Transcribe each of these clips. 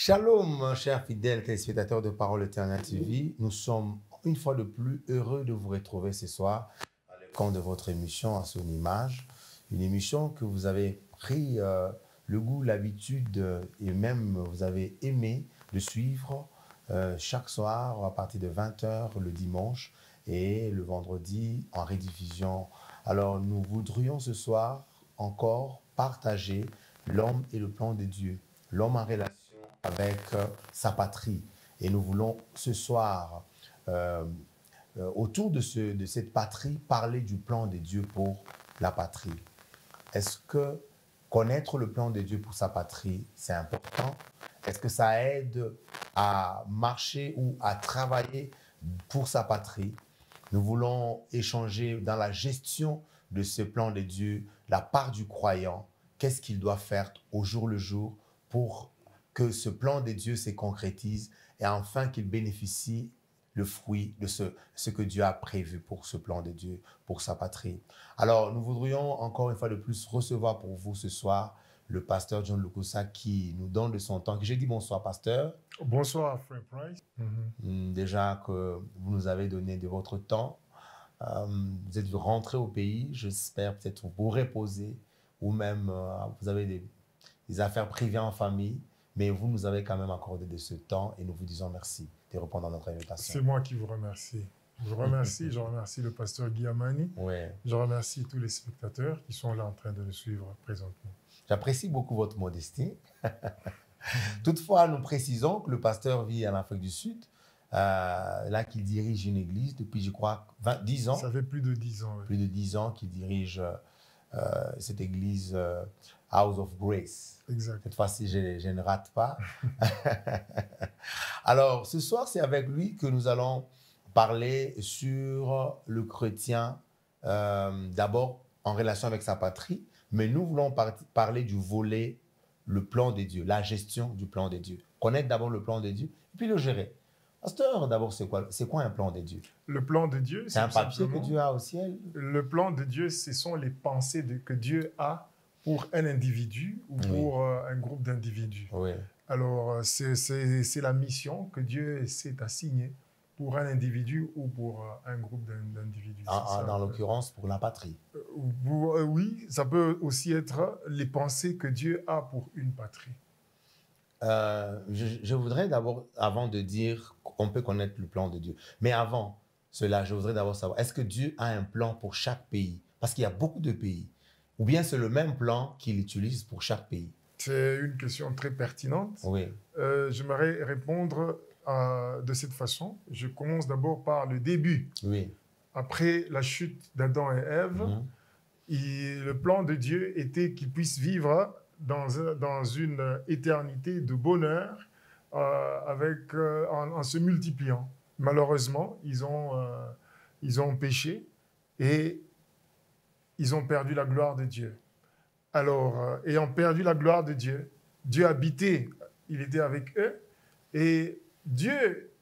Shalom, chers fidèles téléspectateurs de Parole Éternelle TV. Nous sommes une fois de plus heureux de vous retrouver ce soir dans le camp de votre émission à son image. Une émission que vous avez pris le goût, l'habitude et même vous avez aimé de suivre chaque soir à partir de 20h le dimanche et le vendredi en rediffusion. Alors nous voudrions ce soir encore partager l'homme et le plan de Dieu, l'homme en relation avec sa patrie. Et nous voulons ce soir, autour de cette patrie, parler du plan de Dieu pour la patrie. Est-ce que connaître le plan de Dieu pour sa patrie, c'est important? Est-ce que ça aide à marcher ou à travailler pour sa patrie? Nous voulons échanger dans la gestion de ce plan de Dieu, la part du croyant. Qu'est-ce qu'il doit faire au jour le jour pour que ce plan de Dieu se concrétise et enfin qu'il bénéficie le fruit de ce que Dieu a prévu pour ce plan de Dieu, pour sa patrie. Alors, nous voudrions encore une fois de plus recevoir pour vous ce soir le pasteur John Lukusa qui nous donne de son temps. J'ai dit bonsoir, pasteur. Bonsoir, Frère Price. Déjà que vous nous avez donné de votre temps. Vous êtes rentré au pays, j'espère peut-être vous reposer ou même vous avez des affaires privées en famille. Mais vous nous avez quand même accordé de ce temps et nous vous disons merci de répondre à notre invitation. C'est moi qui vous remercie. Je remercie le pasteur Guy Amani. Ouais. Je remercie tous les spectateurs qui sont là en train de nous suivre présentement. J'apprécie beaucoup votre modestie. Toutefois, nous précisons que le pasteur vit en Afrique du Sud, là qu'il dirige une église depuis, je crois, 10 ans. Ça fait plus de 10 ans. Oui. Plus de 10 ans qu'il dirige cette église House of Grace. Exact. Cette fois-ci, je ne rate pas. Alors, ce soir, c'est avec lui que nous allons parler sur le chrétien, d'abord en relation avec sa patrie, mais nous voulons parler du volet, le plan de Dieu, la gestion du plan de Dieu. Connaître d'abord le plan de Dieu, puis le gérer. Pasteur, d'abord, c'est quoi un plan de Dieu? Le plan de Dieu, c'est un papier que Dieu a au ciel? Le plan de Dieu, ce sont les pensées que Dieu a pour un individu ou pour un groupe d'individus. Oui. Alors, c'est la mission que Dieu s'est assignée pour un individu ou pour un groupe d'individus. Dans l'occurrence, pour la patrie. Oui, ça peut aussi être les pensées que Dieu a pour une patrie. Je voudrais d'abord, avant de dire qu'on peut connaître le plan de Dieu, mais avant cela, je voudrais d'abord savoir, est-ce que Dieu a un plan pour chaque pays? Parce qu'il y a beaucoup de pays. Ou bien c'est le même plan qu'il utilise pour chaque pays? C'est une question très pertinente. Oui. J'aimerais répondre de cette façon. Je commence d'abord par le début. Oui. Après la chute d'Adam et Ève, le plan de Dieu était qu'ils puissent vivre dans une éternité de bonheur en se multipliant. Malheureusement, ils ont péché et ils ont perdu la gloire de Dieu. Alors, ayant perdu la gloire de Dieu, Dieu habitait, il était avec eux, et Dieu,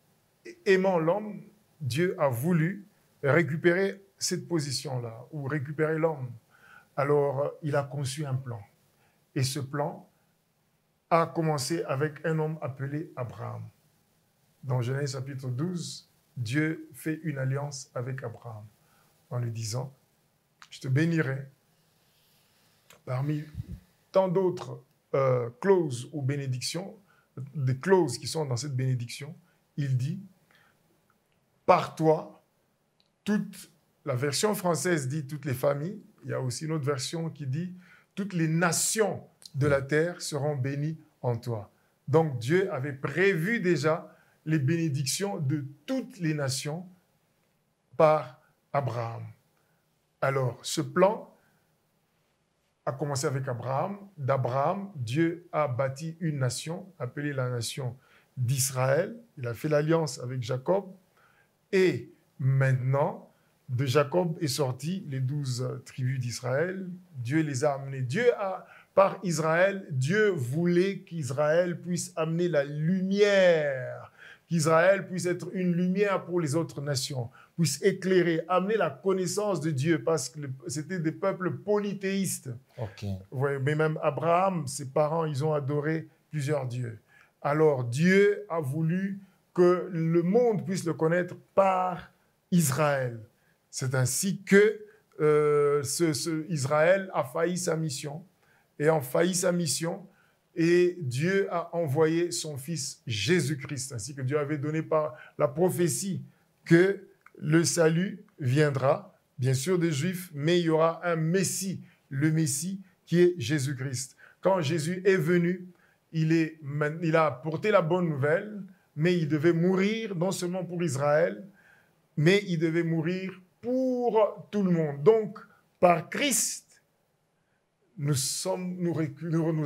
aimant l'homme, Dieu a voulu récupérer cette position-là, ou récupérer l'homme. Alors, il a conçu un plan. Et ce plan a commencé avec un homme appelé Abraham. Dans Genèse chapitre 12, Dieu fait une alliance avec Abraham en lui disant « Je te bénirai ». Parmi tant d'autres clauses ou bénédictions, des clauses qui sont dans cette bénédiction, il dit « Par toi, la version française dit « toutes les familles », il y a aussi une autre version qui dit « toutes les nations de la terre seront bénies en toi ». Donc Dieu avait prévu déjà les bénédictions de toutes les nations par Abraham. Alors, ce plan a commencé avec Abraham. D'Abraham, Dieu a bâti une nation, appelée la nation d'Israël. Il a fait l'alliance avec Jacob. Et maintenant, de Jacob est sorti les 12 tribus d'Israël. Dieu les a amenés. Par Israël, Dieu voulait qu'Israël puisse amener la lumière, qu'Israël puisse être une lumière pour les autres nations, puisse éclairer, amener la connaissance de Dieu, parce que c'était des peuples polythéistes. Okay. Ouais, mais même Abraham, ses parents, ils ont adoré plusieurs dieux. Alors Dieu a voulu que le monde puisse le connaître par Israël. C'est ainsi que Israël a failli sa mission. Et en failli sa mission, et Dieu a envoyé son fils Jésus-Christ, ainsi que Dieu avait donné par la prophétie que le salut viendra, bien sûr des Juifs, mais il y aura un Messie, le Messie qui est Jésus-Christ. Quand Jésus est venu, il a apporté la bonne nouvelle, mais il devait mourir non seulement pour Israël, mais il devait mourir pour tout le monde. Donc, par Christ, nous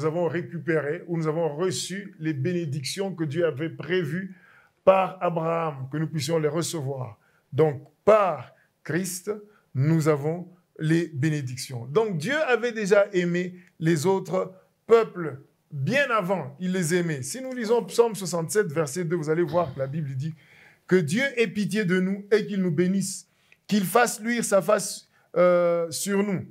avons récupéré ou nous avons reçu les bénédictions que Dieu avait prévues par Abraham, que nous puissions les recevoir. Donc, par Christ, nous avons les bénédictions. Donc, Dieu avait déjà aimé les autres peuples bien avant. Il les aimait. Si nous lisons Psaume 67, verset 2, vous allez voir que la Bible dit que Dieu ait pitié de nous et qu'il nous bénisse, qu'il fasse luire sa face sur nous,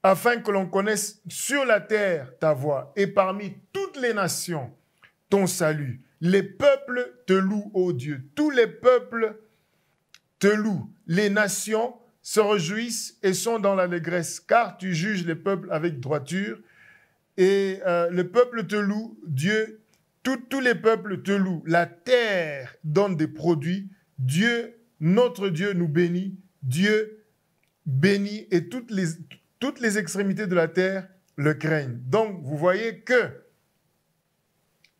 afin que l'on connaisse sur la terre ta voie et parmi toutes les nations ton salut. Les peuples te louent, ô Dieu. Tous les peuples te louent. Les nations se réjouissent et sont dans l'allégresse, car tu juges les peuples avec droiture. Et le peuple te loue, Dieu, tous les peuples te louent. La terre donne des produits. Dieu, notre Dieu, nous bénit. Dieu bénit et toutes les extrémités de la terre le craignent. Donc, vous voyez que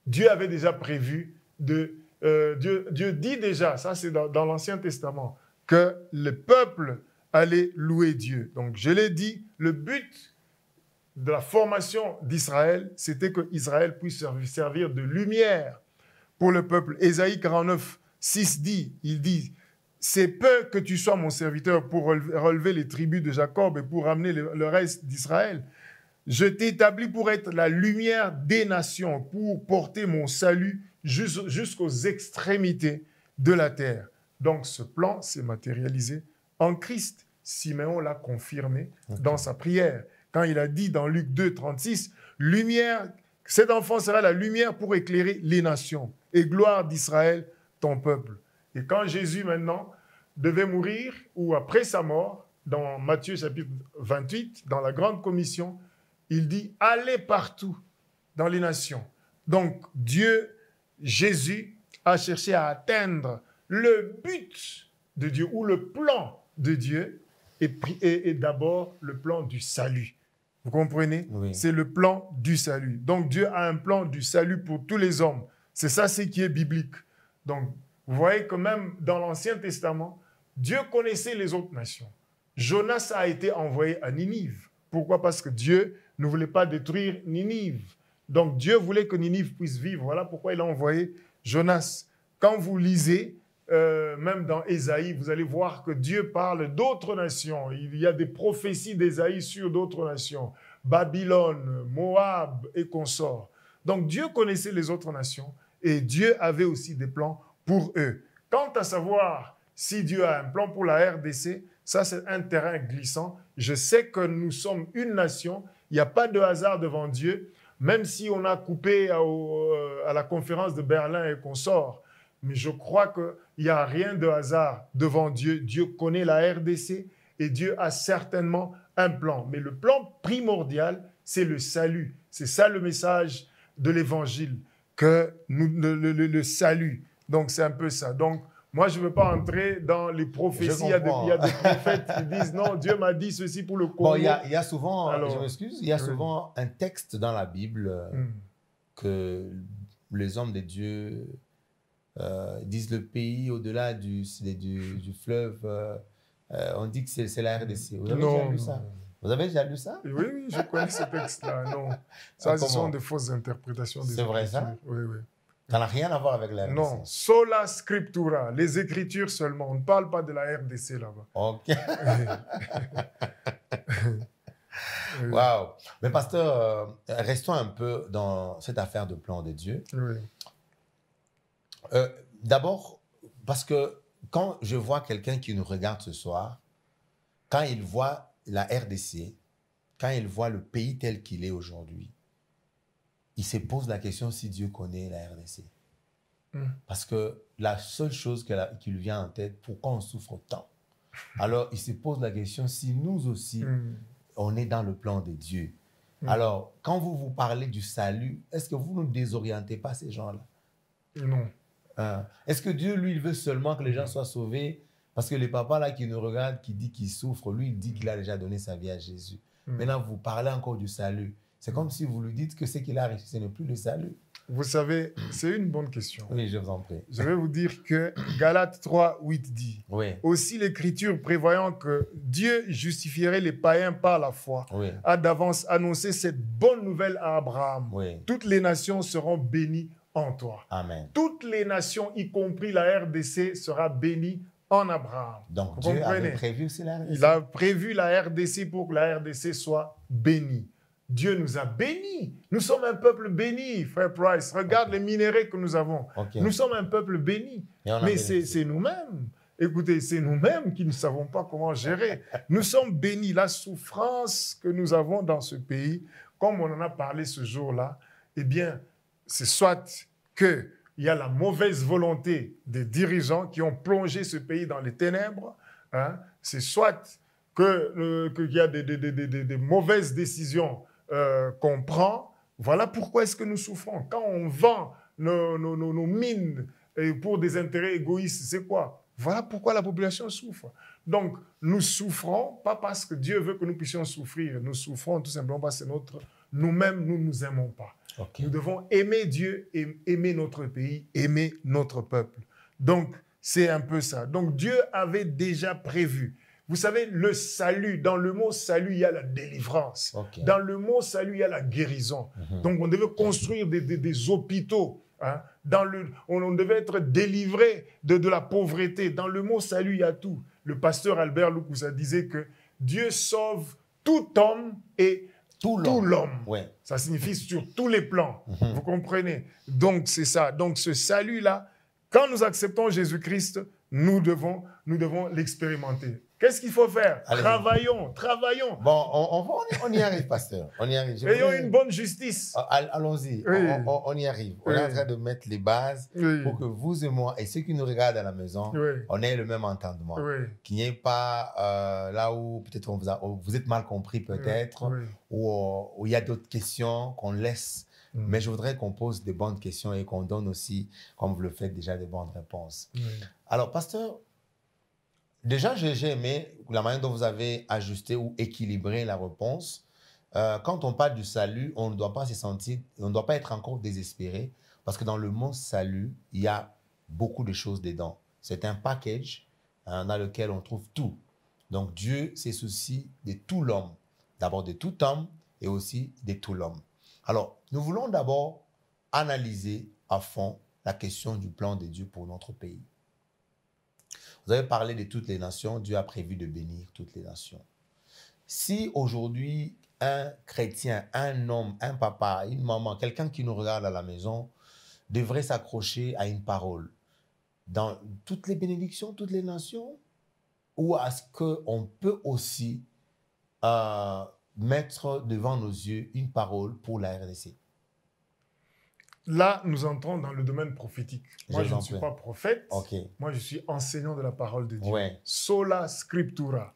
Dieu avait déjà prévu, Dieu dit déjà, ça c'est dans l'Ancien Testament, que le peuple allait louer Dieu. Donc, je l'ai dit, le but de la formation d'Israël, c'était que Israël puisse servir de lumière pour le peuple. Ésaïe 49, 6 dit, il dit, c'est peu que tu sois mon serviteur pour relever les tribus de Jacob et pour ramener le reste d'Israël. Je t'ai établi pour être la lumière des nations, pour porter mon salut jusqu'aux extrémités de la terre. Donc ce plan s'est matérialisé en Christ. Siméon l'a confirmé dans sa prière. Quand il a dit dans Luc 2, 36, « Lumière, cet enfant sera la lumière pour éclairer les nations, et gloire d'Israël, ton peuple. » Et quand Jésus, maintenant, devait mourir, ou après sa mort, dans Matthieu chapitre 28, dans la grande commission, il dit « Allez partout dans les nations. » Donc, Dieu, Jésus, a cherché à atteindre le but de Dieu, ou le plan de Dieu, et d'abord le plan du salut. Vous comprenez? Oui. C'est le plan du salut. Donc, Dieu a un plan du salut pour tous les hommes. C'est ça, ce qui est biblique. Donc, vous voyez que même dans l'Ancien Testament, Dieu connaissait les autres nations. Jonas a été envoyé à Ninive. Pourquoi? Parce que Dieu ne voulait pas détruire Ninive. Donc, Dieu voulait que Ninive puisse vivre. Voilà pourquoi il a envoyé Jonas. Quand vous lisez, même dans Ésaïe, vous allez voir que Dieu parle d'autres nations. Il y a des prophéties d'Ésaïe sur d'autres nations. Babylone, Moab et consorts. Donc, Dieu connaissait les autres nations et Dieu avait aussi des plans pour eux. Quant à savoir si Dieu a un plan pour la RDC, ça c'est un terrain glissant. Je sais que nous sommes une nation, il n'y a pas de hasard devant Dieu, même si on a coupé à la conférence de Berlin et consorts. Mais je crois qu'il n'y a rien de hasard devant Dieu. Dieu connaît la RDC et Dieu a certainement un plan. Mais le plan primordial, c'est le salut. C'est ça le message de l'Évangile, que le salut. Donc, c'est un peu ça. Donc, moi, je ne veux pas entrer dans les prophéties. Il y a des prophètes qui disent, non, Dieu m'a dit ceci pour le Congo. Bon, il y a souvent, je m'excuse, il y a souvent un texte dans la Bible que les hommes de Dieu disent le pays au-delà du fleuve. On dit que c'est la RDC. Vous avez déjà lu ça? Vous avez déjà lu ça? Oui, je connais ce texte-là. Non, ça, ce sont des fausses interprétations des Écritures. C'est vrai ça? Oui. Ça n'a rien à voir avec la RDC. Non, sola scriptura, les Écritures seulement. On ne parle pas de la RDC là-bas. Ok. Waouh. Mais pasteur, restons un peu dans cette affaire de plan de Dieu. Oui. D'abord, parce que quand je vois quelqu'un qui nous regarde ce soir, quand il voit la RDC, quand il voit le pays tel qu'il est aujourd'hui, il se pose la question si Dieu connaît la RDC. Parce que la seule chose qui lui vient en tête, pourquoi on souffre tant? Alors, il se pose la question si nous aussi, on est dans le plan de Dieu. Alors, quand vous parlez du salut, est-ce que vous ne désorientez pas ces gens-là? Non. Est-ce que Dieu, lui, il veut seulement que les gens soient sauvés? Parce que les papas là qui nous regardent, qui dit qu'il souffre, lui, il dit qu'il a déjà donné sa vie à Jésus. Maintenant, vous parlez encore du salut. C'est comme si vous lui dites que ce qu'il a reçu, ce n'est plus le salut. Vous savez, c'est une bonne question. Oui, je vous en prie. Je vais vous dire que Galates 3, 8 dit, aussi l'Écriture prévoyant que Dieu justifierait les païens par la foi, a d'avance annoncé cette bonne nouvelle à Abraham. Toutes les nations seront bénies en toi. Amen. Toutes les nations, y compris la RDC, sera bénie en Abraham. Donc Dieu avait prévu aussi la RDC. Il a prévu la RDC pour que la RDC soit bénie. Dieu nous a bénis. Nous sommes un peuple béni, frère Price. Regarde les minéraux que nous avons. Nous sommes un peuple béni. Mais c'est nous-mêmes. Écoutez, c'est nous-mêmes qui ne savons pas comment gérer. Nous sommes bénis. La souffrance que nous avons dans ce pays, comme on en a parlé ce jour-là, eh bien, c'est soit qu'il y a la mauvaise volonté des dirigeants qui ont plongé ce pays dans les ténèbres, hein, c'est soit qu'il y a des mauvaises décisions qu'on prend. Voilà pourquoi est-ce que nous souffrons. Quand on vend nos mines pour des intérêts égoïstes, c'est quoi? Voilà pourquoi la population souffre. Donc, nous souffrons, pas parce que Dieu veut que nous puissions souffrir. Nous souffrons tout simplement parce que nous-mêmes, nous ne nous aimons pas. Nous devons aimer Dieu, aimer notre pays, aimer notre peuple. Donc, c'est un peu ça. Donc, Dieu avait déjà prévu. Vous savez, le salut, dans le mot salut, il y a la délivrance. Dans le mot salut, il y a la guérison. Donc, on devait construire des hôpitaux. Hein. On devait être délivré de la pauvreté. Dans le mot salut, il y a tout. Le pasteur Albert Loukoussa disait que Dieu sauve tout homme et tout l'homme. Ça signifie sur tous les plans. Vous comprenez? Donc, c'est ça. Donc, ce salut-là, quand nous acceptons Jésus-Christ, nous devons l'expérimenter. Qu'est-ce qu'il faut faire? Travaillons. Bon, on y arrive, pasteur. On y arrive. Ayons une bonne justice. Allons-y, on y arrive. On est en train de mettre les bases pour que vous et moi, et ceux qui nous regardent à la maison, on ait le même entendement. Qu'il n'y ait pas là où peut-être vous êtes mal compris, peut-être, où il y a d'autres questions qu'on laisse. Mais je voudrais qu'on pose des bonnes questions et qu'on donne aussi, comme vous le faites déjà, des bonnes réponses. Alors, pasteur, déjà, j'ai aimé la manière dont vous avez ajusté ou équilibré la réponse. Quand on parle du salut, on ne doit pas se sentir, on ne doit pas être encore désespéré, parce que dans le mot salut, il y a beaucoup de choses dedans. C'est un package dans lequel on trouve tout. Donc, Dieu se soucie de tout l'homme, d'abord de tout homme et aussi de tout l'homme. Alors, nous voulons d'abord analyser à fond la question du plan de Dieu pour notre pays. Vous avez parlé de toutes les nations. Dieu a prévu de bénir toutes les nations. Si aujourd'hui, un chrétien, un homme, un papa, une maman, quelqu'un qui nous regarde à la maison, devrait s'accrocher à une parole dans toutes les bénédictions, toutes les nations, ou est-ce qu'on peut aussi mettre devant nos yeux une parole pour la RDC? Là, nous entrons dans le domaine prophétique. Moi, je ne suis pas prophète. Moi, je suis enseignant de la parole de Dieu. Sola scriptura.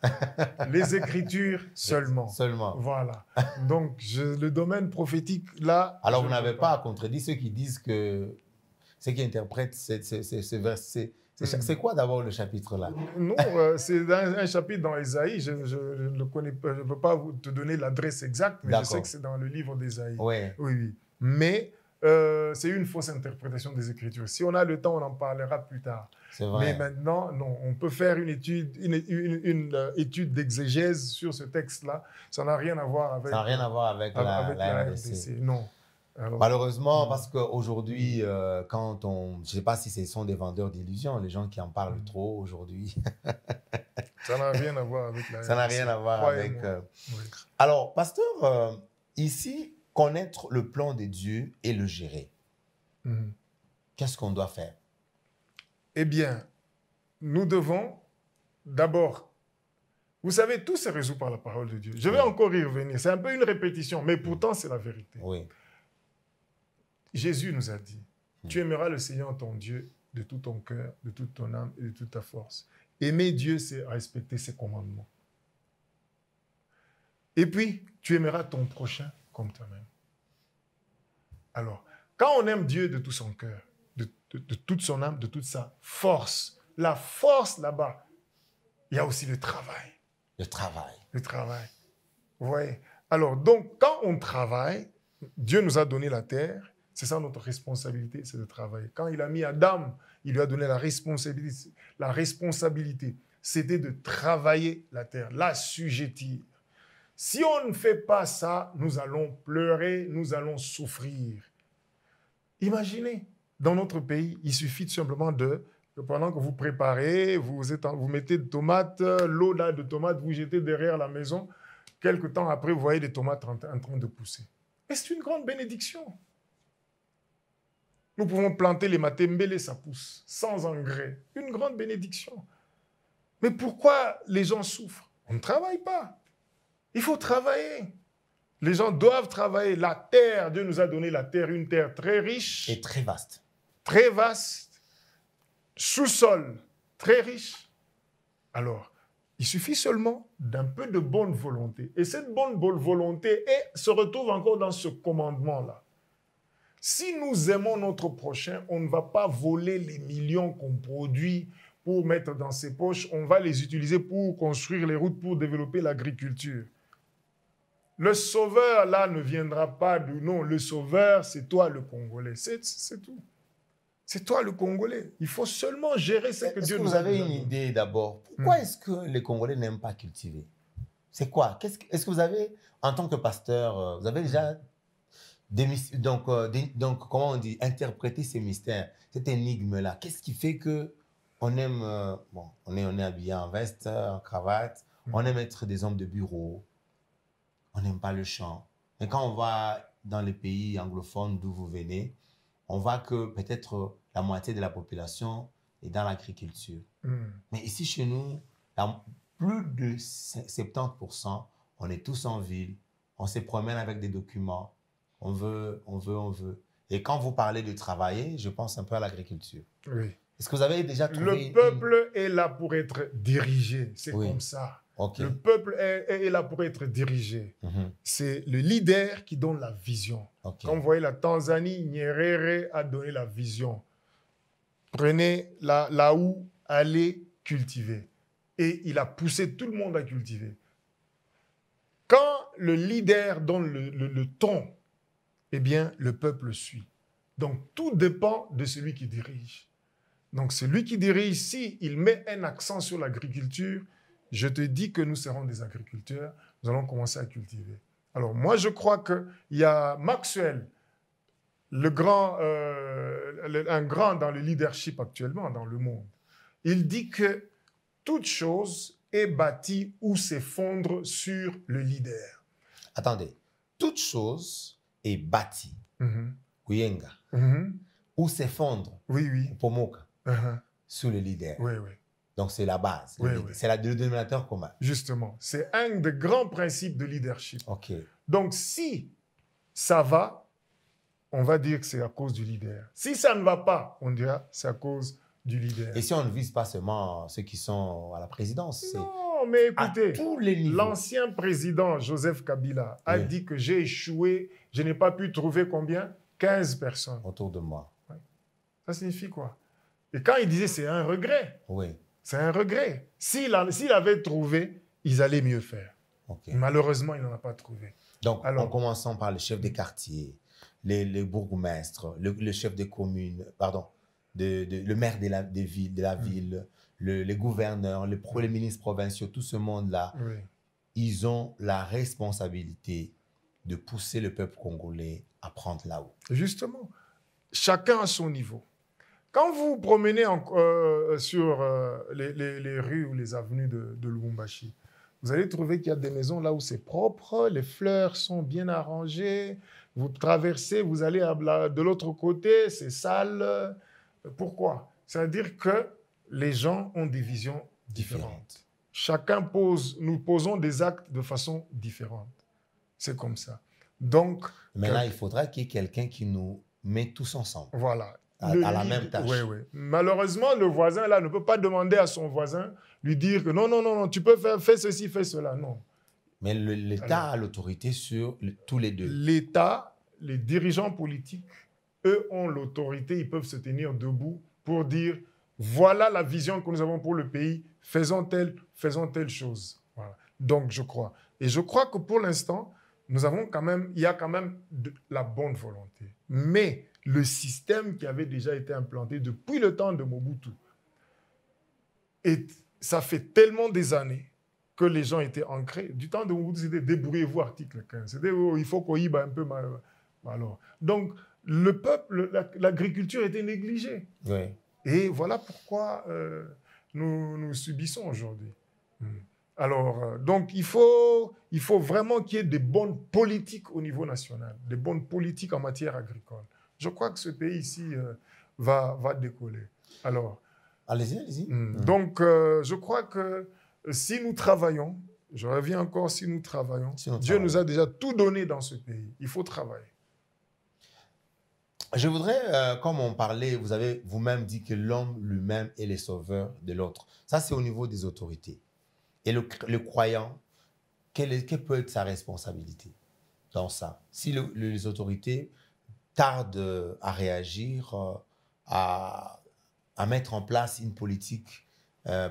Les Écritures seulement. Voilà. Donc, le domaine prophétique, là... Alors, vous n'avez pas à contredire ceux qui disent que... Ceux qui interprètent ce verset. C'est quoi d'abord le chapitre là? Non, c'est un chapitre dans Ésaïe. Je ne connais pas, je ne peux pas te donner l'adresse exacte, mais je sais que c'est dans le livre d'Ésaïe. Oui. Mais... c'est une fausse interprétation des Écritures. Si on a le temps, on en parlera plus tard. Mais maintenant, non, on peut faire une étude d'exégèse sur ce texte-là. Ça n'a rien à voir avec, la RDC. Non. Alors, malheureusement, parce qu'aujourd'hui, quand on... Je ne sais pas si ce sont des vendeurs d'illusions, les gens qui en parlent trop aujourd'hui. Ça n'a rien à voir avec la RDC. Ça n'a rien à voir avec... Alors, pasteur, ici... Connaître le plan de Dieu et le gérer. Qu'est-ce qu'on doit faire? Eh bien, nous devons d'abord... Vous savez, tout se résout par la parole de Dieu. Je vais encore y revenir. C'est un peu une répétition, mais pourtant, c'est la vérité. Jésus nous a dit, tu aimeras le Seigneur ton Dieu de tout ton cœur, de toute ton âme et de toute ta force. Aimer Dieu, c'est respecter ses commandements. Et puis, tu aimeras ton prochain comme toi-même. Alors, quand on aime Dieu de tout son cœur, de toute son âme, de toute sa force, la force là-bas, il y a aussi le travail. Le travail. Le travail. Vous voyez? Alors, donc, quand on travaille, Dieu nous a donné la terre, c'est ça notre responsabilité, c'est de travailler. Quand il a mis Adam, il lui a donné la responsabilité. La responsabilité, c'était de travailler la terre, l'assujettir. Si on ne fait pas ça, nous allons pleurer, nous allons souffrir. Imaginez, dans notre pays, il suffit tout simplement que pendant que vous préparez, vous mettez des tomates, l'eau là de tomates, vous jetez derrière la maison. Quelque temps après, vous voyez des tomates en train de pousser. Et c'est une grande bénédiction. Nous pouvons planter les matembele, ça pousse, sans engrais. Une grande bénédiction. Mais pourquoi les gens souffrent? On ne travaille pas. Il faut travailler. Les gens doivent travailler. La terre, Dieu nous a donné la terre, une terre très riche. Et très vaste. Très vaste. Sous-sol, très riche. Alors, il suffit seulement d'un peu de bonne volonté. Et cette bonne volonté se retrouve encore dans ce commandement-là. Si nous aimons notre prochain, on ne va pas voler les millions qu'on produit pour mettre dans ses poches. On va les utiliser pour construire les routes, pour développer l'agriculture. Le sauveur, là, ne viendra pas du nom. Le sauveur, c'est toi, le Congolais. C'est tout. C'est toi, le Congolais. Il faut seulement gérer ce que Dieu nous a donné. Est-ce que vous avez une idée d'abord? Pourquoi est-ce que les Congolais n'aiment pas cultiver? C'est quoi? Est-ce que vous avez, en tant que pasteur, vous avez déjà comment on dit, interprété ces mystères, cette énigme-là? Qu'est-ce qui fait que on aime, on est habillé en veste, en cravate, on aime être des hommes de bureau, on n'aime pas le chant. Mais quand on va dans les pays anglophones d'où vous venez, on voit que peut-être la moitié de la population est dans l'agriculture. Mais ici, chez nous, plus de 70%, on est tous en ville, on se promène avec des documents, on veut. Et quand vous parlez de travailler, je pense un peu à l'agriculture. Oui. Est-ce que vous avez déjà trouvé... Le peuple est là pour être dirigé, c'est comme ça. Okay. Le peuple est là pour être dirigé. C'est le leader qui donne la vision. Quand vous voyez la Tanzanie, Nyerere a donné la vision. Prenez là où aller cultiver. Et il a poussé tout le monde à cultiver. Quand le leader donne le ton, eh bien, le peuple suit. Donc, tout dépend de celui qui dirige. Donc, celui qui dirige, s'il met un accent sur l'agriculture, je te dis que nous serons des agriculteurs, nous allons commencer à cultiver. Alors, moi, je crois qu'il y a Maxwell, un grand dans le leadership actuellement dans le monde. Il dit que toute chose est bâtie ou s'effondre sur le leader. Attendez, toute chose est bâtie, kuyenga, ou s'effondre, pomoka, sur le leader. Oui, oui. Donc, c'est la base. C'est le dénominateur commun. Justement. C'est un des grands principes de leadership. Okay. Donc, si ça va, on va dire que c'est à cause du leader. Si ça ne va pas, on dira que c'est à cause du leader. Et si on ne vise pas seulement ceux qui sont à la présidence, non, mais écoutez, à tous les niveaux. L'ancien président Joseph Kabila a dit que j'ai échoué, je n'ai pas pu trouver combien? 15 personnes. Autour de moi. Ouais. Ça signifie quoi? Et quand il disait c'est un regret, c'est un regret. S'il avait trouvé, ils allaient mieux faire. Malheureusement, il n'en a pas trouvé. Donc, en commençant par le chef des quartiers, les bourgmestres, le chef des communes, le maire de la ville, les gouverneurs, les ministres provinciaux, tout ce monde-là, ils ont la responsabilité de pousser le peuple congolais à prendre là-haut. Justement, chacun à son niveau. Quand vous vous promenez sur les rues ou les avenues de Lubumbashi, vous allez trouver qu'il y a des maisons là où c'est propre, les fleurs sont bien arrangées, vous traversez, vous allez de l'autre côté, c'est sale. Pourquoi? C'est-à-dire que les gens ont des visions différentes. Nous posons des actes de façon différente. C'est comme ça. Donc, mais là, il faudra qu'il y ait quelqu'un qui nous mais tous ensemble. Voilà. À la même tâche. Oui, oui. Malheureusement, le voisin, là, ne peut pas demander à son voisin, lui dire que non, non, non, non, tu peux faire ceci, fais cela. Non. Mais l'État a l'autorité sur tous les deux. L'État, les dirigeants politiques, eux ont l'autorité, ils peuvent se tenir debout pour dire, voilà la vision que nous avons pour le pays, faisons telle chose. Voilà. Donc, je crois. Et je crois que pour l'instant, il y a quand même de la bonne volonté. Mais le système qui avait déjà été implanté depuis le temps de Mobutu, et ça fait tellement des années que les gens étaient ancrés. Du temps de Mobutu, c'était débrouillez-vous, article 15. C'était il faut qu'on y un peu. Alors. Donc, le peuple, l'agriculture était négligée. Oui. Et voilà pourquoi nous subissons aujourd'hui. Alors, donc, il faut vraiment qu'il y ait des bonnes politiques au niveau national, des bonnes politiques en matière agricole. Je crois que ce pays ici va décoller. Alors, allez-y, allez-y. Donc, je crois que si nous travaillons, je reviens encore, si nous travaillons, Dieu nous a déjà tout donné dans ce pays. Il faut travailler. Je voudrais, comme on parlait, vous avez vous-même dit que l'homme lui-même est le sauveur de l'autre. Ça, c'est au niveau des autorités. Et le croyant, quelle peut être sa responsabilité dans ça? Si les autorités tardent à réagir, à mettre en place une politique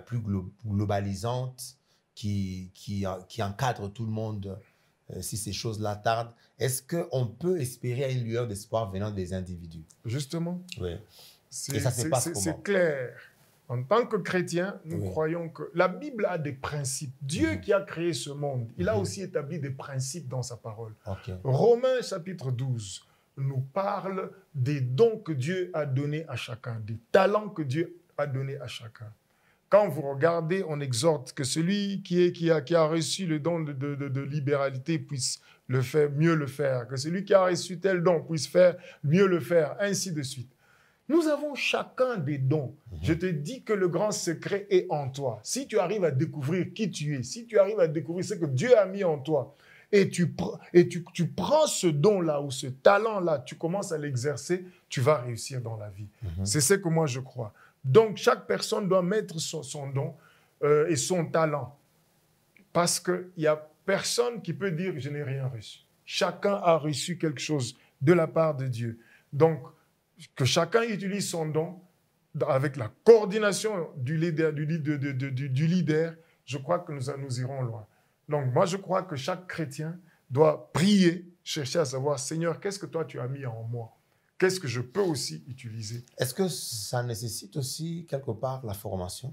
plus globalisante qui encadre tout le monde, si ces choses-là tardent, est-ce qu'on peut espérer une lueur d'espoir venant des individus? Justement. Oui. Et ça se passe comment? C'est clair. En tant que chrétiens, nous croyons que la Bible a des principes. Dieu qui a créé ce monde, il a aussi établi des principes dans sa parole. Romains chapitre 12 nous parle des dons que Dieu a donnés à chacun, des talents que Dieu a donnés à chacun. Quand vous regardez, on exhorte que celui qui a reçu le don de libéralité puisse mieux le faire, que celui qui a reçu tel don puisse mieux le faire, ainsi de suite. Nous avons chacun des dons. Je te dis que le grand secret est en toi. Si tu arrives à découvrir qui tu es, si tu arrives à découvrir ce que Dieu a mis en toi, et tu prends ce don-là ou ce talent-là, tu commences à l'exercer, tu vas réussir dans la vie. C'est ce que moi je crois. Donc, chaque personne doit mettre son don et son talent. Parce qu'il n'y a personne qui peut dire « je n'ai rien reçu ». Chacun a reçu quelque chose de la part de Dieu. Donc, que chacun utilise son don avec la coordination du leader, je crois que nous irons loin. Donc, moi, je crois que chaque chrétien doit prier, chercher à savoir « Seigneur, qu'est-ce que toi tu as mis en moi ? Qu'est-ce que je peux aussi utiliser ?» Est-ce que ça nécessite aussi, quelque part, la formation?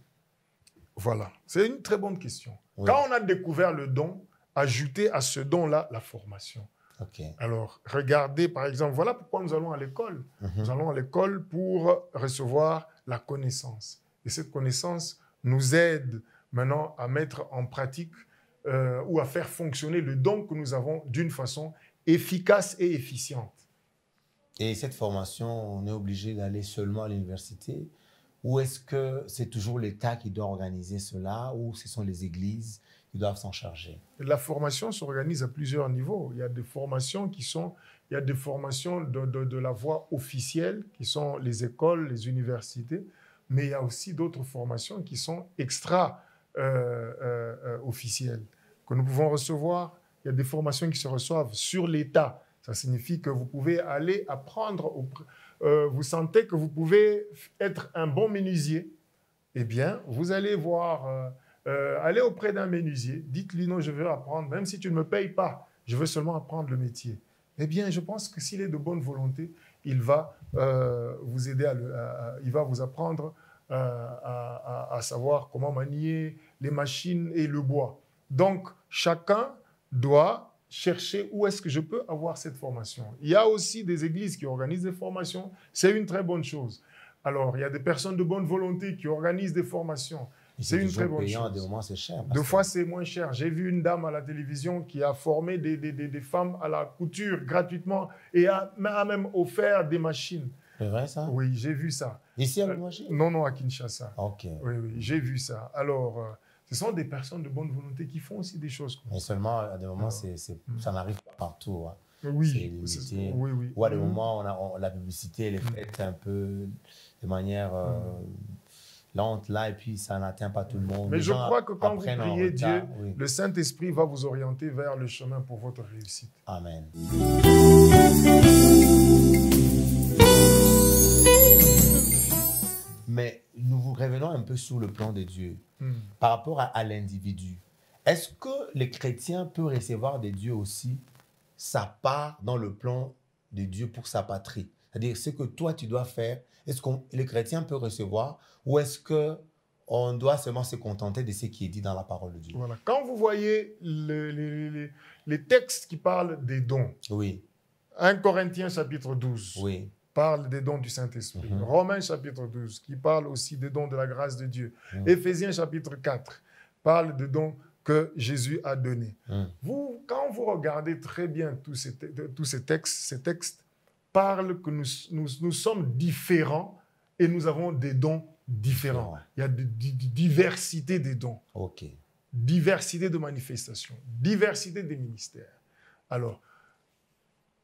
Voilà. C'est une très bonne question. Oui. Quand on a découvert le don, ajouter à ce don-là la formation. Alors, regardez, par exemple, voilà pourquoi nous allons à l'école. Nous allons à l'école pour recevoir la connaissance. Et cette connaissance nous aide maintenant à mettre en pratique ou à faire fonctionner le don que nous avons d'une façon efficace et efficiente. Et cette formation, on est obligé d'aller seulement à l'université? Ou est-ce que c'est toujours l'État qui doit organiser cela, ou ce sont les églises qui doivent s'en charger? La formation s'organise à plusieurs niveaux. Il y a des formations de la voie officielle, qui sont les écoles, les universités, mais il y a aussi d'autres formations qui sont extra-officielles, que nous pouvons recevoir. Il y a des formations qui se reçoivent sur l'État. Ça signifie que vous pouvez aller apprendre, vous sentez que vous pouvez être un bon menuisier. Eh bien, vous allez aller auprès d'un menuisier, dites-lui non, je veux apprendre, même si tu ne me payes pas, je veux seulement apprendre le métier. Eh bien, je pense que s'il est de bonne volonté, il va vous aider, il va vous apprendre à savoir comment manier les machines et le bois. Donc, chacun doit chercher où est-ce que je peux avoir cette formation. Il y a aussi des églises qui organisent des formations. C'est une très bonne chose. Alors, il y a des personnes de bonne volonté qui organisent des formations. C'est une très bonne chose. Des moments, c'est cher. Deux fois, c'est moins cher. J'ai vu une dame à la télévision qui a formé des femmes à la couture gratuitement et a même offert des machines. C'est vrai, ça? Oui, j'ai vu ça. Ici, à Lubumbashi? Non, à Kinshasa. OK. Oui, j'ai vu ça. Alors, ce sont des personnes de bonne volonté qui font aussi des choses comme ça. Mais seulement, à des moments, ça n'arrive pas partout. Hein. Oui, limité. oui, oui. Ou à des moments, la publicité, elle est faite un peu de manière lente là, et puis ça n'atteint pas tout le monde. Mais Les je gens crois que quand vous apprennent en priez retard. Dieu, Oui. le Saint-Esprit va vous orienter vers le chemin pour votre réussite. Amen. Mais nous vous revenons un peu sur le plan de Dieu. Par rapport à l'individu. Est-ce que les chrétiens peuvent recevoir de Dieu aussi sa part dans le plan de Dieu pour sa patrie? C'est-à-dire, ce que toi, tu dois faire, est-ce que les chrétiens peuvent recevoir ou est-ce qu'on doit seulement se contenter de ce qui est dit dans la parole de Dieu? Voilà. Quand vous voyez les textes qui parlent des dons, Oui. 1 Corinthiens chapitre 12 Oui. parle des dons du Saint-Esprit. Romains chapitre 12 qui parle aussi des dons de la grâce de Dieu. Éphésiens chapitre 4 parle des dons que Jésus a donnés. Quand vous regardez très bien tous ces textes parlent que nous sommes différents et nous avons des dons différents. Il y a de diversité des dons. OK. Diversité de manifestations, diversité des ministères. Alors,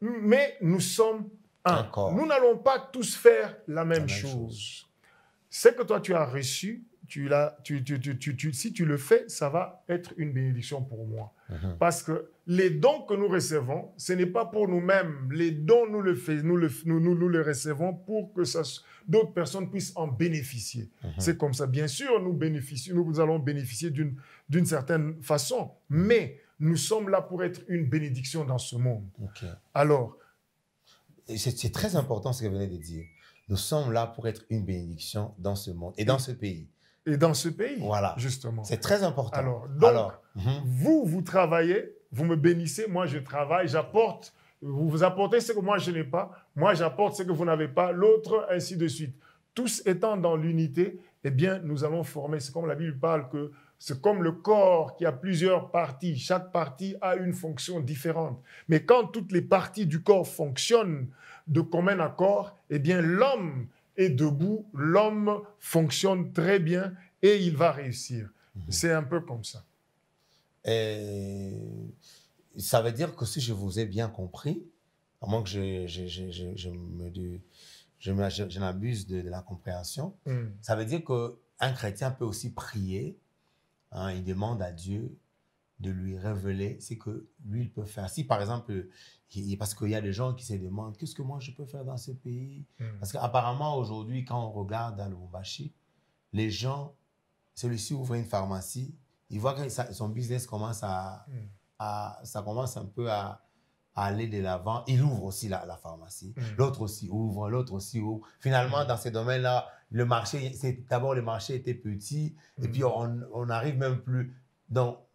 mais nous sommes un. Nous n'allons pas tous faire la même chose. Ce que toi tu as reçu, si tu le fais, ça va être une bénédiction pour moi. Parce que les dons que nous recevons, ce n'est pas pour nous-mêmes. Les dons, nous les recevons pour que d'autres personnes puissent en bénéficier. C'est comme ça. Bien sûr, nous allons bénéficier d'une certaine façon, mais nous sommes là pour être une bénédiction dans ce monde. Alors, c'est très important ce que vous venez de dire. Nous sommes là pour être une bénédiction dans ce monde et dans ce pays. Et dans ce pays, voilà. Justement. C'est très important. Alors, vous travaillez, vous me bénissez, moi je travaille, j'apporte, vous apportez ce que moi je n'ai pas, moi j'apporte ce que vous n'avez pas, l'autre, ainsi de suite. Tous étant dans l'unité, eh bien, nous allons former, c'est comme la Bible parle que c'est comme le corps qui a plusieurs parties. Chaque partie a une fonction différente. Mais quand toutes les parties du corps fonctionnent de commun accord, eh bien, l'homme est debout, l'homme fonctionne très bien et il va réussir. C'est un peu comme ça. Et ça veut dire que si je vous ai bien compris, à moins que je m'abuse de la compréhension, ça veut dire qu'un chrétien peut aussi prier. Il demande à Dieu de lui révéler ce que lui, il peut faire. Si, par exemple, parce qu'il y a des gens qui se demandent « Qu'est-ce que moi, je peux faire dans ce pays ?» Parce qu'apparemment, aujourd'hui, quand on regarde à Lubumbashi, les gens, celui-ci ouvre une pharmacie, il voit que son business commence ça commence un peu à aller de l'avant. Il ouvre aussi la pharmacie. L'autre aussi ouvre, l'autre aussi ouvre. Finalement, dans ces domaines-là, d'abord, le marché était petit, et puis on n'arrive même plus dans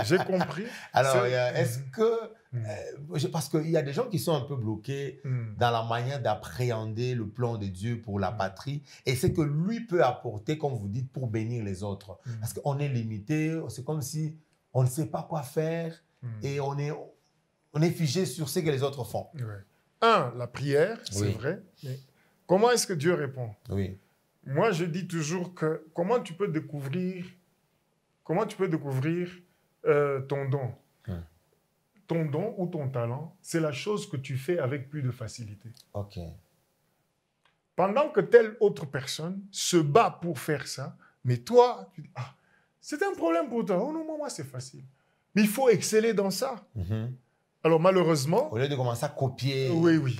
J'ai compris. Alors, est-ce que... parce qu'il y a des gens qui sont un peu bloqués dans la manière d'appréhender le plan de Dieu pour la patrie et ce que lui peut apporter, comme vous dites, pour bénir les autres. Parce qu'on est limité, c'est comme si on ne sait pas quoi faire et on est figé sur ce que les autres font. La prière, c'est vrai. Mais comment est-ce que Dieu répond? Moi, je dis toujours que comment tu peux découvrir ton don? Ton don ou ton talent, c'est la chose que tu fais avec plus de facilité. Pendant que telle autre personne se bat pour faire ça, mais toi, tu dis, c'est un problème pour toi. Oh non, moi, c'est facile. Mais il faut exceller dans ça. Alors, malheureusement... Au lieu de commencer à copier... Oui.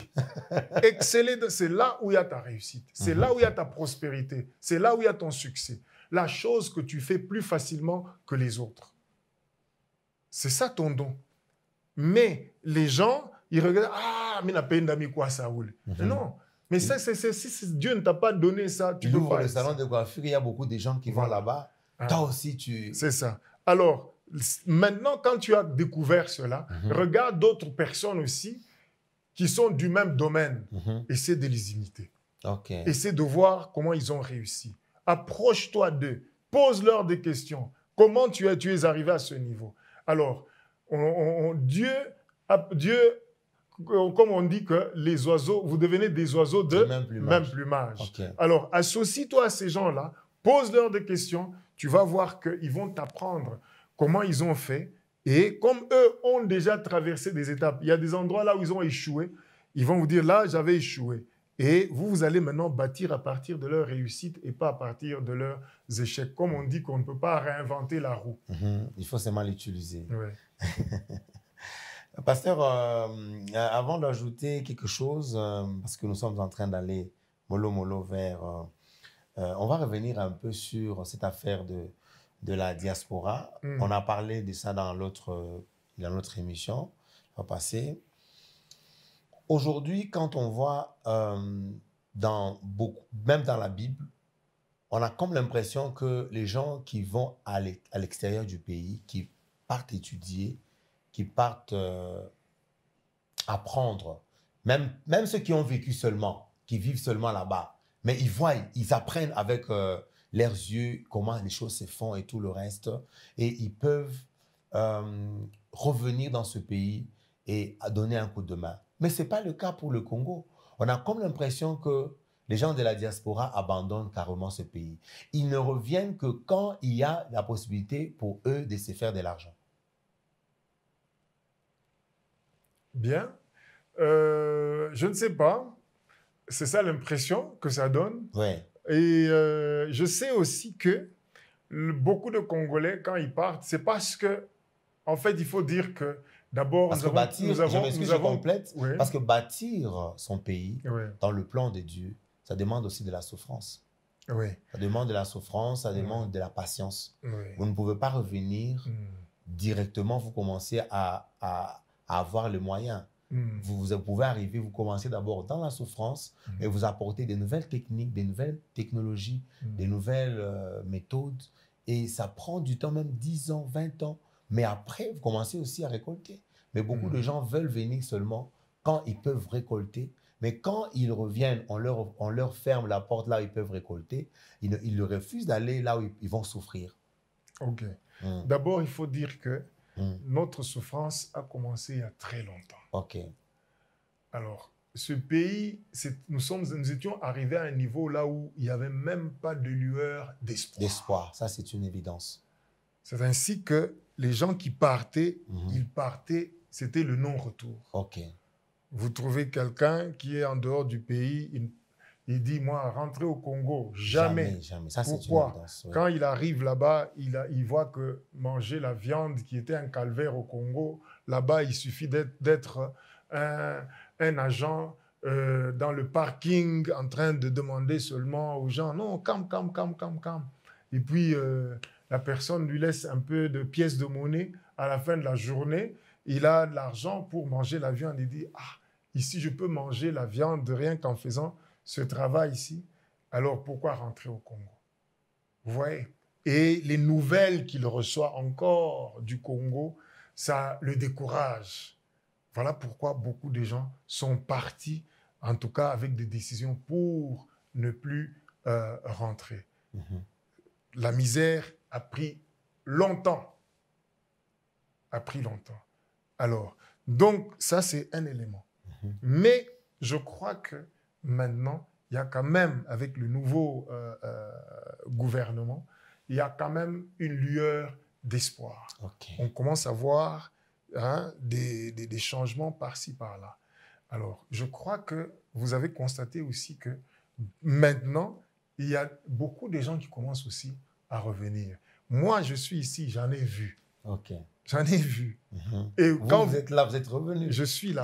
Exceller, c'est là où il y a ta réussite. C'est là où il y a ta prospérité. C'est là où il y a ton succès. La chose que tu fais plus facilement que les autres. C'est ça ton don. Mais les gens, ils regardent, mais la peine d'amis quoi ça roule. Non, mais ça, si Dieu ne t'a pas donné ça, tu peux pas. Le salon de coiffure, il y a beaucoup de gens qui vont là-bas. Toi aussi, tu... C'est ça. Alors, maintenant, quand tu as découvert cela, regarde d'autres personnes aussi qui sont du même domaine. Essaie de les imiter. Essaie de voir comment ils ont réussi. Approche-toi d'eux. Pose-leur des questions. Comment tu es arrivé à ce niveau? Alors, Dieu, comme on dit que les oiseaux, vous devenez des oiseaux de même plumage. Alors, associe-toi à ces gens-là, pose-leur des questions, tu vas voir qu'ils vont t'apprendre comment ils ont fait Et comme eux ont déjà traversé des étapes, il y a des endroits là où ils ont échoué, ils vont vous dire, là, j'avais échoué. Et vous allez maintenant bâtir à partir de leurs réussites et pas à partir de leurs échecs. Comme on dit qu'on ne peut pas réinventer la roue. Il faut seulement l'utiliser. Ouais. Pasteur, avant d'ajouter quelque chose, parce que nous sommes en train d'aller mollo vers... on va revenir un peu sur cette affaire de la diaspora. On a parlé de ça dans l'autre émission. On va passer. Aujourd'hui, quand on voit même dans la Bible, on a comme l'impression que les gens qui vont à l'extérieur du pays, qui partent étudier, qui partent apprendre, même ceux qui ont vécu seulement, qui vivent seulement là-bas, mais ils apprennent avec leurs yeux comment les choses se font et tout le reste, et ils peuvent revenir dans ce pays et donner un coup de main. Mais ce n'est pas le cas pour le Congo. On a comme l'impression que les gens de la diaspora abandonnent carrément ce pays. Ils ne reviennent que quand il y a la possibilité pour eux de se faire de l'argent. Bien. Je ne sais pas. C'est ça l'impression que ça donne. Ouais. Et je sais aussi que beaucoup de Congolais, quand ils partent, c'est parce que, en fait, il faut dire que d'abord, parce que bâtir son pays dans le plan de Dieu, ça demande aussi de la souffrance. Oui. Ça demande de la souffrance, ça demande de la patience. Oui. Vous ne pouvez pas revenir directement, vous commencez à avoir les moyens. Vous pouvez arriver, vous commencez d'abord dans la souffrance et vous apportez des nouvelles techniques, des nouvelles technologies, des nouvelles méthodes. Et ça prend du temps, même 10 ans, 20 ans. Mais après, vous commencez aussi à récolter. Mais beaucoup de gens veulent venir seulement quand ils peuvent récolter. Mais quand ils reviennent, on leur ferme la porte là où ils peuvent récolter. Ils refusent d'aller là où ils vont souffrir. OK. D'abord, il faut dire que notre souffrance a commencé il y a très longtemps. OK. Alors, ce pays, nous étions arrivés à un niveau là où il n'y avait même pas de lueur d'espoir. D'espoir, ça c'est une évidence. C'est ainsi que les gens qui partaient, ils partaient, c'était le non-retour. OK. Vous trouvez quelqu'un qui est en dehors du pays, il dit, moi, rentrer au Congo, jamais. Jamais. Ça, pourquoi? C'est une évidence, ouais. Quand il arrive là-bas, il voit que manger la viande qui était un calvaire au Congo, là-bas, il suffit d'être un agent dans le parking en train de demander seulement aux gens, non, calme. Et puis, la personne lui laisse un peu de pièces de monnaie. À la fin de la journée, il a de l'argent pour manger la viande. Il dit, ici, je peux manger la viande rien qu'en faisant ce travail ici. Alors, pourquoi rentrer au Congo? Vous voyez? Et les nouvelles qu'il reçoit encore du Congo, ça le décourage. Voilà pourquoi beaucoup de gens sont partis, en tout cas avec des décisions pour ne plus rentrer. La misère a pris longtemps. Alors, donc, ça, c'est un élément. Mais je crois que maintenant, il y a quand même, avec le nouveau gouvernement, il y a quand même une lueur d'espoir. Okay. On commence à voir des changements par-ci, par-là. Alors, je crois que vous avez constaté aussi que maintenant, il y a beaucoup de gens qui commencent aussi à revenir. Moi, je suis ici, j'en ai vu. OK. J'en ai vu. Et quand vous êtes là, vous êtes revenu. Je suis là.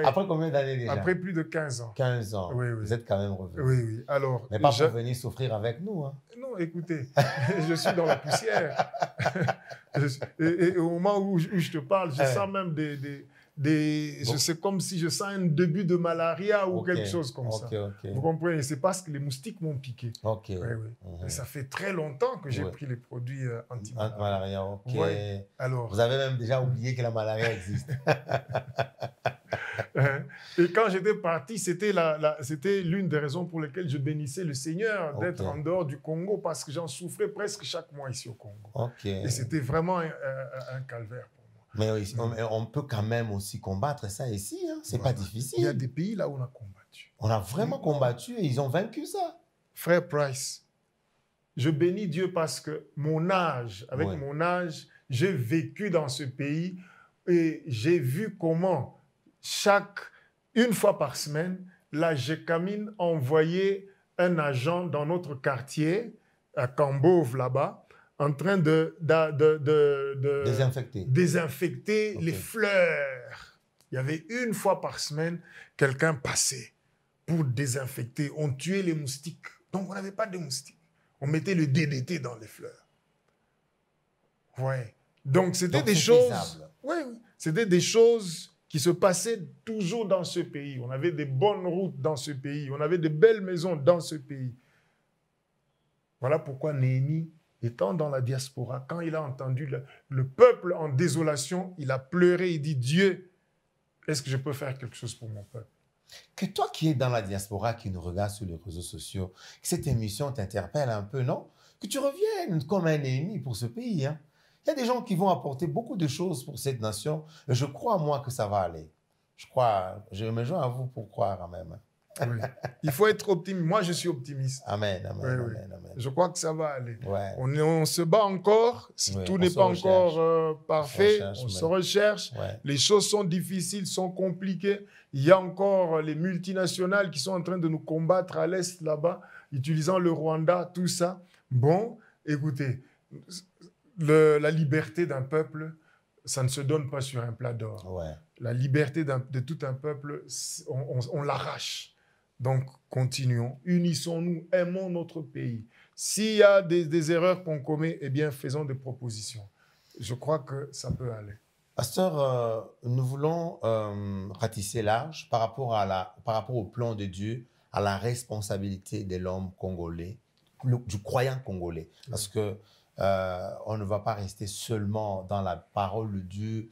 Après combien d'années déjà? Après plus de 15 ans. 15 ans. Oui. Vous êtes quand même revenu. Oui. Alors, mais pas pour venir souffrir avec nous. Hein. Non, écoutez, je suis dans la poussière. et au moment où je te parle, je sens même c'est comme si je sens un début de malaria ou quelque chose comme ça. Vous comprenez? C'est parce que les moustiques m'ont piqué. Oui. Et ça fait très longtemps que j'ai pris les produits anti-malaria. Alors, vous avez même déjà oublié que la malaria existe. Et quand j'étais parti, c'était l'une des raisons pour lesquelles je bénissais le Seigneur d'être en dehors du Congo, parce que j'en souffrais presque chaque mois ici au Congo. Et c'était vraiment un calvaire pour moi. Mais oui, on peut quand même aussi combattre ça ici. Hein. C'est pas difficile. Il y a des pays là où on a combattu. On a vraiment combattu et ils ont vaincu ça. Frère Price, je bénis Dieu parce que mon âge, mon âge, J'ai vécu dans ce pays et j'ai vu comment une fois par semaine, la GECAMIN envoyait un agent dans notre quartier, à Cambove, là-bas, en train de désinfecter les fleurs. Il y avait une fois par semaine, quelqu'un passait pour désinfecter. On tuait les moustiques. Donc, on n'avait pas de moustiques. On mettait le DDT dans les fleurs. Ouais. Donc, c'était des choses... Oui, c'était des choses qui se passaient toujours dans ce pays. On avait des bonnes routes dans ce pays. On avait de belles maisons dans ce pays. Voilà pourquoi Néhémie, étant dans la diaspora, quand il a entendu le peuple en désolation, il a pleuré, il dit, Dieu, est-ce que je peux faire quelque chose pour mon peuple? Que toi qui es dans la diaspora, qui nous regarde sur les réseaux sociaux, que cette émission t'interpelle un peu, non? Que tu reviennes comme un ennemi pour ce pays. Hein? Il y a des gens qui vont apporter beaucoup de choses pour cette nation. Et je crois, moi, que ça va aller. Je me joins à vous pour croire quand même. Oui. Il faut être optimiste. Moi, je suis optimiste. Amen, amen, oui, amen, oui. amen. Je crois que ça va aller. Ouais. On se bat encore. Si tout n'est pas encore parfait, on se recherche. Ouais. Les choses sont difficiles, sont compliquées. Il y a encore les multinationales qui sont en train de nous combattre à l'Est, là-bas, utilisant le Rwanda, tout ça. Bon, écoutez, la liberté d'un peuple, ça ne se donne pas sur un plat d'or. Ouais. La liberté de tout un peuple, on l'arrache. Donc, continuons, unissons-nous, aimons notre pays. S'il y a des erreurs qu'on commet, eh bien, faisons des propositions. Je crois que ça peut aller. Pasteur, nous voulons ratisser large par rapport au plan de Dieu, à la responsabilité de l'homme congolais, du croyant congolais. Parce que on ne va pas rester seulement dans la parole de Dieu,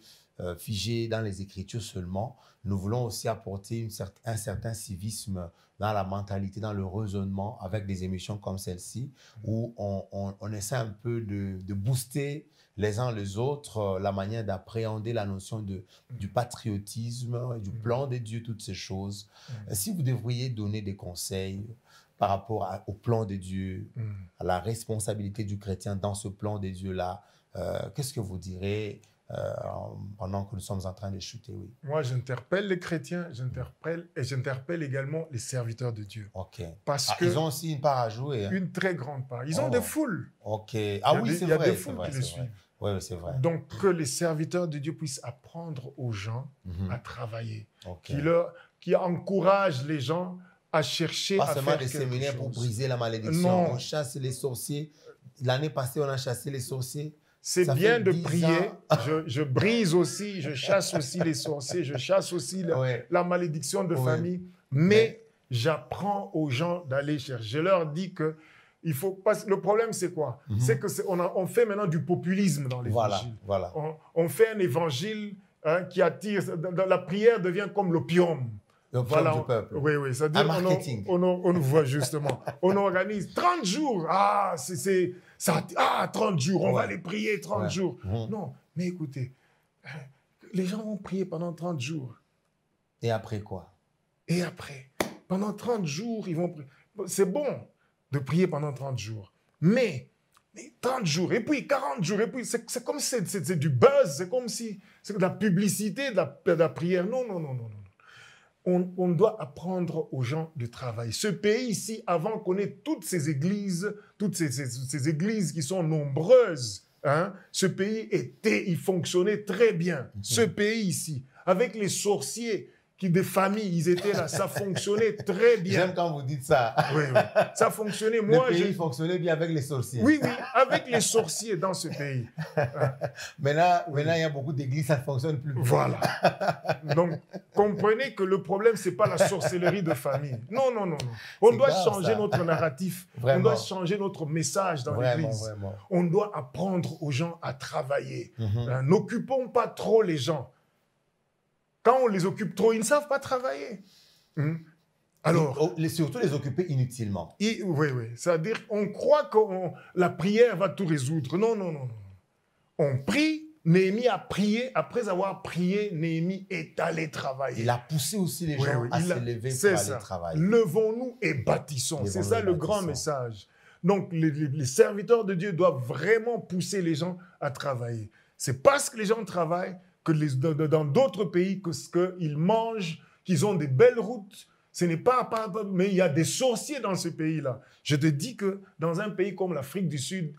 figé dans les Écritures seulement. Nous voulons aussi apporter un certain civisme dans la mentalité, dans le raisonnement, avec des émissions comme celle-ci, où on essaie un peu de booster les uns les autres la manière d'appréhender la notion du patriotisme, du plan de Dieu, toutes ces choses. Si vous devriez donner des conseils par rapport au plan de Dieu, à la responsabilité du chrétien dans ce plan de Dieu-là, qu'est-ce que vous direz pendant que nous sommes en train de chuter, oui. Moi, j'interpelle les chrétiens, j'interpelle également les serviteurs de Dieu. OK. Parce que ils ont aussi une part à jouer. Hein? Une très grande part. Ils ont des foules. OK. Ah oui, c'est vrai. Il y a des foules qui les suivent. Oui, c'est vrai. Donc, que les serviteurs de Dieu puissent apprendre aux gens à travailler. Okay. Qui encouragent les gens à chercher à faire quelque chose. Pas seulement des séminaires pour briser la malédiction. Non. On chasse les sorciers. L'année passée, on a chassé les sorciers. C'est bien de prier. Je brise aussi, je chasse aussi les sorciers, je chasse aussi la malédiction de famille. Mais j'apprends aux gens d'aller chercher. Je leur dis que il faut pas. Le problème, c'est quoi? C'est que on fait maintenant du populisme dans l'évangile. Voilà. On fait un évangile qui attire. La prière devient comme l'opium. Voilà, du peuple. Oui, c'est-à-dire on voit justement. On organise 30 jours. 30 jours, on va les prier 30 jours. Non, mais écoutez, les gens vont prier pendant 30 jours. Et après quoi? Et après, pendant 30 jours, ils vont prier. C'est bon de prier pendant 30 jours. Mais 30 jours, et puis 40 jours, et puis c'est comme si c'est du buzz, c'est comme si c'est de la publicité, de la prière. Non. On doit apprendre aux gens de travailler. Ce pays ici, avant qu'on ait toutes ces églises qui sont nombreuses, hein, ce pays il fonctionnait très bien. Ce pays ici, avec les sorciers, des familles, ils étaient là, ça fonctionnait très bien. J'aime quand vous dites ça. Oui, ça fonctionnait. Le pays fonctionnait bien avec les sorciers. Oui, avec les sorciers dans ce pays. Maintenant, il y a beaucoup d'églises, ça ne fonctionne plus. Voilà. Donc, comprenez que le problème, ce n'est pas la sorcellerie de famille. Non. On doit changer notre narratif. Vraiment. On doit changer notre message dans l'église. On doit apprendre aux gens à travailler. N'occupons pas trop les gens. Quand on les occupe trop, ils ne savent pas travailler. Alors, surtout les occuper inutilement. Oui. C'est-à-dire qu'on croit que la prière va tout résoudre. Non. On prie, Néhémie a prié. Après avoir prié, Néhémie est allé travailler. Il a poussé aussi les gens à se lever pour aller travailler. Levons-nous et bâtissons. C'est ça le grand message. Donc, les serviteurs de Dieu doivent vraiment pousser les gens à travailler. C'est parce que les gens travaillent que dans d'autres pays, qu'ils mangent, qu'ils ont des belles routes. Ce n'est pas, mais il y a des sorciers dans ce pays-là. Je te dis que dans un pays comme l'Afrique du Sud,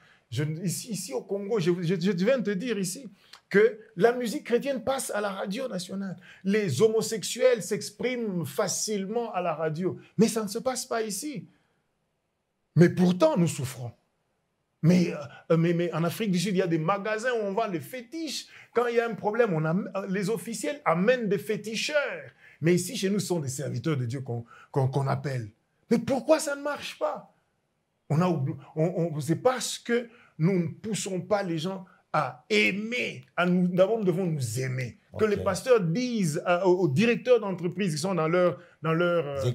ici au Congo, je viens de te dire ici que la musique chrétienne passe à la radio nationale. Les homosexuels s'expriment facilement à la radio. Mais ça ne se passe pas ici. Mais pourtant, nous souffrons. Mais en Afrique du Sud, il y a des magasins où on vend les fétiches. Quand il y a un problème, les officiels amènent des féticheurs. Mais ici, chez nous, ce sont des serviteurs de Dieu qu'on appelle. Mais pourquoi ça ne marche pas? C'est parce que nous ne poussons pas les gens à aimer. D'abord, nous devons nous aimer. Okay. Que les pasteurs disent aux directeurs d'entreprise qui sont dans leurs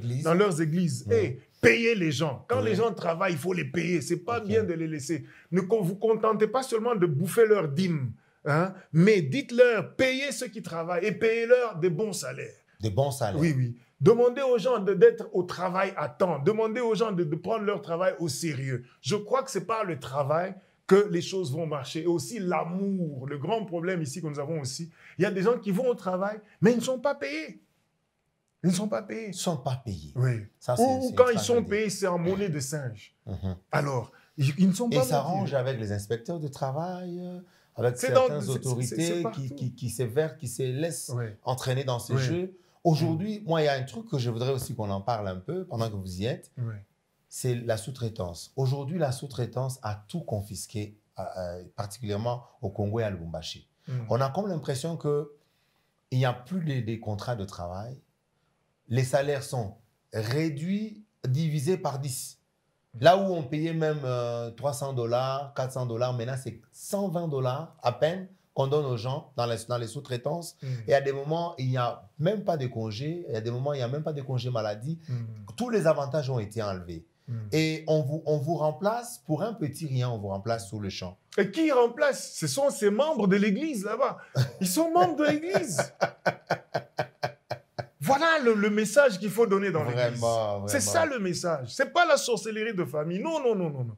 églises, hey, payez les gens. Quand les gens travaillent, il faut les payer. Ce n'est pas bien de les laisser. Ne vous contentez pas seulement de bouffer leurs dîmes, hein, mais dites-leur, payez ceux qui travaillent et payez-leur des bons salaires. Des bons salaires. Oui, oui. Demandez aux gens d'être au travail à temps. Demandez aux gens de prendre leur travail au sérieux. Je crois que c'est par le travail que les choses vont marcher. Et aussi l'amour. Le grand problème ici que nous avons aussi, il y a des gens qui vont au travail, mais ils ne sont pas payés. Ils ne sont pas payés. Ils ne sont pas payés. Oui. Ou quand ils sont payés, c'est en monnaie de singe. Alors, ils ne sont pas payés. Et ça s'arrange avec les inspecteurs de travail, avec certaines autorités qui se laissent entraîner dans ces jeux. Aujourd'hui, moi, il y a un truc que je voudrais aussi qu'on en parle un peu pendant que vous y êtes. C'est la sous-traitance. Aujourd'hui, la sous-traitance a tout confisqué, particulièrement au Congo et à Lubumbashi. On a comme l'impression qu'il n'y a plus des contrats de travail. Les salaires sont réduits, divisés par 10. Là où on payait même $300, $400, maintenant c'est $120 à peine qu'on donne aux gens dans les sous-traitances. Et à des moments, il n'y a même pas de congés. Et à des moments, il n'y a même pas de congés maladie. Tous les avantages ont été enlevés. Et on vous remplace pour un petit rien, on vous remplace sur le champ. Et qui remplace? Ce sont ces membres de l'église là-bas. Ils sont membres de l'église. Voilà le message qu'il faut donner dans l'église. C'est ça le message. Ce n'est pas la sorcellerie de famille. Non, non, non, non, non.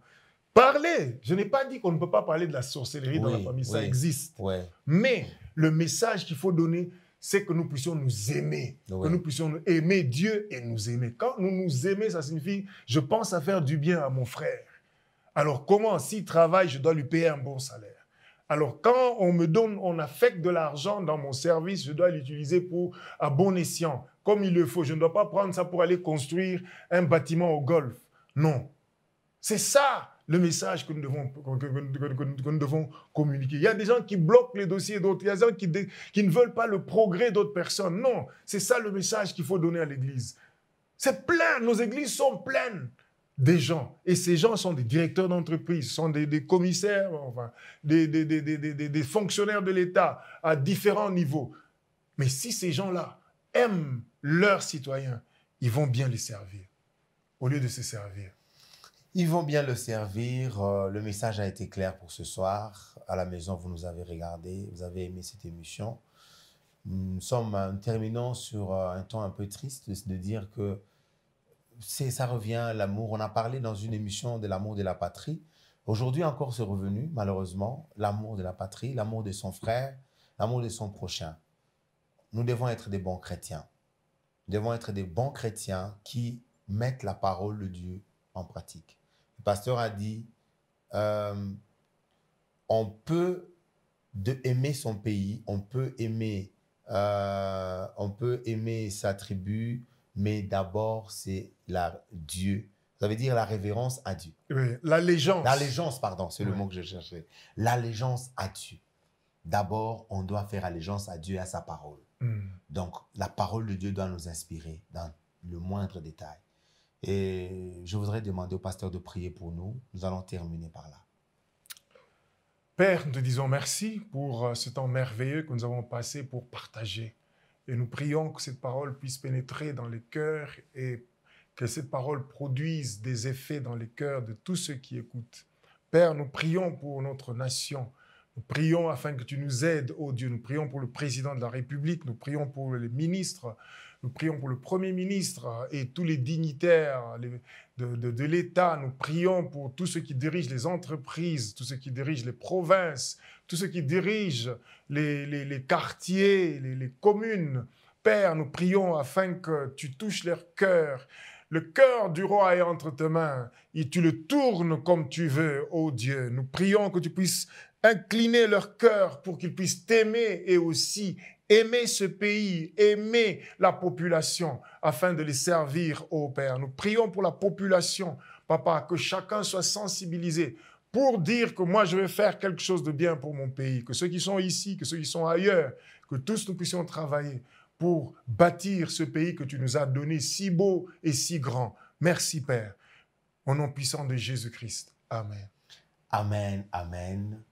Parlez. Je n'ai pas dit qu'on ne peut pas parler de la sorcellerie dans la famille. Ça existe. Mais le message qu'il faut donner, c'est que nous puissions nous aimer. Que nous puissions aimer Dieu et nous aimer. Quand nous nous aimons, ça signifie je pense à faire du bien à mon frère. Alors comment, s'il travaille, je dois lui payer un bon salaire? Alors, quand on affecte de l'argent dans mon service, je dois l'utiliser à bon escient, comme il le faut. Je ne dois pas prendre ça pour aller construire un bâtiment au golf. Non. C'est ça le message que nous devons communiquer. Il y a des gens qui bloquent les dossiers d'autres. Il y a des gens qui ne veulent pas le progrès d'autres personnes. Non. C'est ça le message qu'il faut donner à l'Église. C'est plein. Nos églises sont pleines des gens. Et ces gens sont des directeurs d'entreprise, sont des commissaires, enfin, des fonctionnaires de l'État à différents niveaux. Mais si ces gens-là aiment leurs citoyens, ils vont bien les servir, au lieu de se servir. Ils vont bien le servir. Le message a été clair pour ce soir. À la maison, vous nous avez regardé, vous avez aimé cette émission. Nous terminons sur un ton un peu triste de dire que ça revient, l'amour. On a parlé dans une émission de l'amour de la patrie. Aujourd'hui encore, c'est revenu, malheureusement, l'amour de la patrie, l'amour de son frère, l'amour de son prochain. Nous devons être des bons chrétiens. Nous devons être des bons chrétiens qui mettent la parole de Dieu en pratique. Le pasteur a dit, on peut aimer son pays, on peut aimer sa tribu, mais d'abord, c'est Dieu. Ça veut dire la révérence à Dieu. Oui, l'allégeance. L'allégeance, pardon, c'est le mot que je cherchais. L'allégeance à Dieu. D'abord, on doit faire allégeance à Dieu et à sa parole. Donc, la parole de Dieu doit nous inspirer dans le moindre détail. Et je voudrais demander au pasteur de prier pour nous. Nous allons terminer par là. Père, nous te disons merci pour ce temps merveilleux que nous avons passé pour partager. Et nous prions que cette parole puisse pénétrer dans les cœurs et que cette parole produise des effets dans les cœurs de tous ceux qui écoutent. Père, nous prions pour notre nation. Nous prions afin que tu nous aides, ô Dieu. Nous prions pour le président de la République. Nous prions pour les ministres. Nous prions pour le Premier ministre et tous les dignitaires de l'État. Nous prions pour tous ceux qui dirigent les entreprises, tous ceux qui dirigent les provinces, tous ceux qui dirigent les quartiers, les communes. Père, nous prions afin que tu touches leur cœur. Le cœur du roi est entre tes mains et tu le tournes comme tu veux, ô Dieu. Nous prions que tu puisses incliner leur cœur pour qu'ils puissent t'aimer et aussi aimer ce pays, aimer la population afin de les servir, ô Père. Nous prions pour la population, Papa, que chacun soit sensibilisé pour dire que moi je vais faire quelque chose de bien pour mon pays, que ceux qui sont ici, que ceux qui sont ailleurs, que tous nous puissions travailler pour bâtir ce pays que tu nous as donné si beau et si grand. Merci, Père. Au nom puissant de Jésus-Christ. Amen. Amen, amen.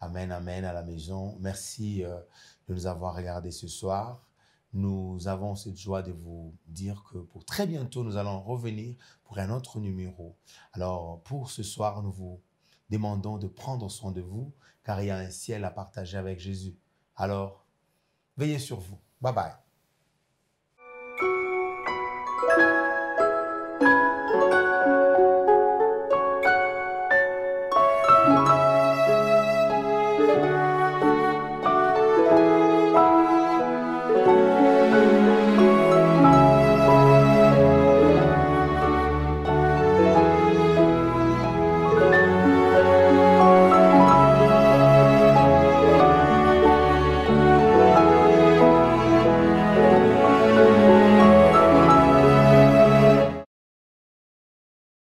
Amen, amen à la maison. Merci de nous avoir regardés ce soir. Nous avons cette joie de vous dire que pour très bientôt, nous allons revenir pour un autre numéro. Alors, pour ce soir, nous vous demandons de prendre soin de vous, car il y a un ciel à partager avec Jésus. Alors, veillez sur vous. Bye bye.